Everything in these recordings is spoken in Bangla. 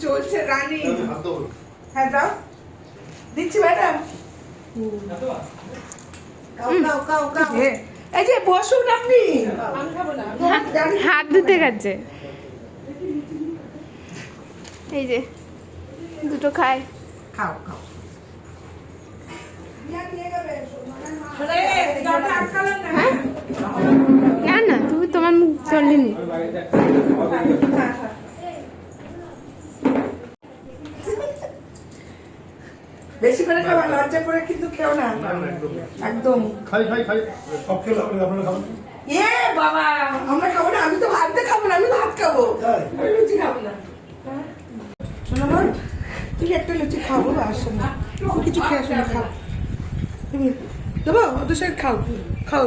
চলছে রানী। হ্যাঁ দাও, দিচ্ছি ম্যাডাম। এই যে বসুন আপনি, হাত ধুতে গেছে। এই যে দুটো খায়। খাও খাও। না না, তুমি তোমার মুখ চলেনি। বেশি করে খাবার, লজ্জা করে কিন্তু খেও না একদম। খাই খাই খাই সব খেলে আপনারা খাবেন। এ বাবা, আমরা খাবো না। আমি তো ভাতটা খাবো না, আমি ভাত খাবো, আমি লুচি খাবো না। শোনো মা, তুই একটা লুচি খাবো বা আসো না, কিছু খেয়ে আসো না, খাও তুমি। দেবো ওদের সাথে খাও, খাও,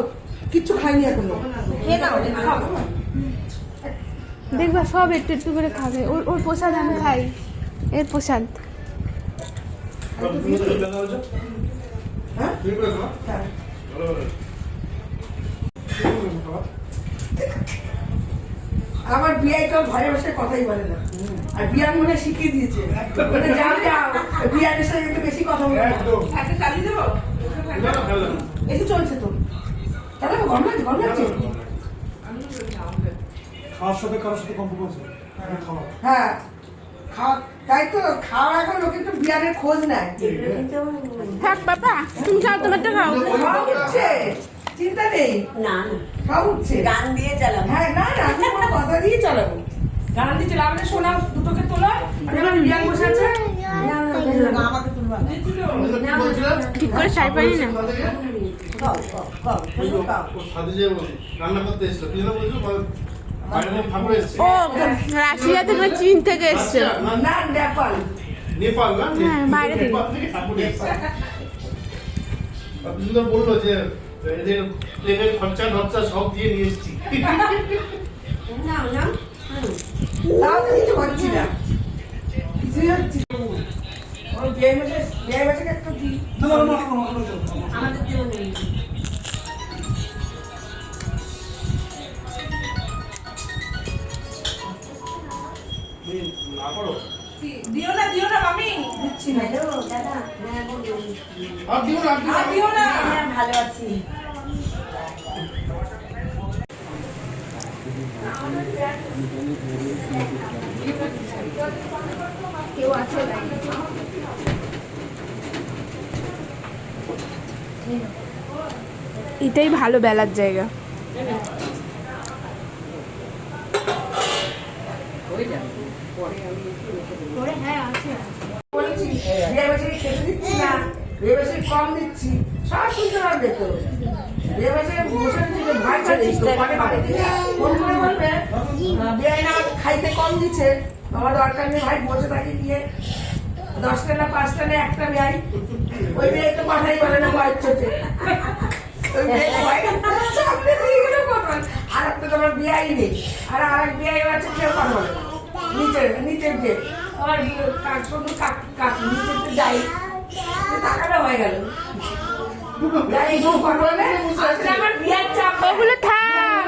কিচ্ছু খাইনি এখনো, খেয়ে নাও, খাও। দেখবা সব একটু একটু করে খাবে। ওর ওর প্রসাদ আমি খাই, এর প্রসাদ। হ্যাঁ হ্যাঁ। আমার বিয়াই তো ঘরে বসে কথাই বলে না, আর বিয়ার মনে শিখিয়ে দিয়েছে যাও যাও বিয়ারের সাথে একটু বেশি কথা বলবে। একটা চালিয়ে দেবো, এসে চলছে তো, তাহলে গরম লাগছে, গরম লাগছে। খাওয়ার সাথে কারোর সাথে কম্প্রোমাইজ খাওয়া। হ্যাঁ খাওয়া, তাই তো খাওয়ার এখন লোকে একটু বিয়ারের খোঁজ নেয়। থাক বাবা, তুমি খাও, তোমারটা খাও। খাওয়া উঠছে, চিন্তা নেই, না খাওয়া উঠছে। গান দিয়ে চালাবো। হ্যাঁ না না, আমি কোনো কথা দিয়ে চালাবো, গান দিয়ে চালাবো। আমাদের সোনা দুটোকে তোলা, আর আমার বিয়ার বসে আছে। আমাকে তুলবা ঠিক করে চাই পারি না। রান্না করতে এসেছিল কি যেন বলছিল, ঠাকুর এসেছে। ও রাশিয়া থেকে, চীন থেকে এসছে। না নেপাল, নেপাল না, হ্যাঁ, বাইরে থেকে। নেপাল থেকে ঠাকুর এসেছে। সুন্দর বললো যে এদের প্লেনের খরচা খরচা সব দিয়ে নিয়ে এসেছি। তাও তো কিছু হচ্ছি না, কিছুই হচ্ছি না। ওই বিয়ে মাসে একটা দিই। আমাদের জীবন নেই। না করো দিও না মামি, দিচ্ছি না। হ্যালো দাদা, হ্যাঁ বলুন। আর দিও না, আর দিও না। হ্যাঁ ভালো আছি। কেউ আছে? এটাই ভালো বেলার জায়গা। হ্যাঁ আছে। বলেছি বিয়ে মাসে খেতে দিচ্ছি না, বিয়ে মাসে কম দিচ্ছি, সব শুনতে পারবে তো। বিয়ে মাসে বসে দিচ্ছে, ভয় পাচ্ছিস তো, পরে বাড়িতে ফোন করে বলবে বিয়ে না খাইতে কম দিচ্ছে, আমার দরকার নেই ভাই, বসে থাকি গিয়ে 10টা না 5টা না একটা বিয়াই, ওই বিয়ে তো কথাই বলে না ভয় চোখে। ওই বিয়ে ভয় সামনে দিয়ে গেলে কথা, আর একটা তোমার বিয়াই নেই, আর আরেক বিয়াই আছে, কেউ কথা বলে না। নিচের যে আমার নিচের যাই টাকাটা হয়ে গেল, যাই কথা বলে আমার বিয়ার চাপ। ওগুলো থাক।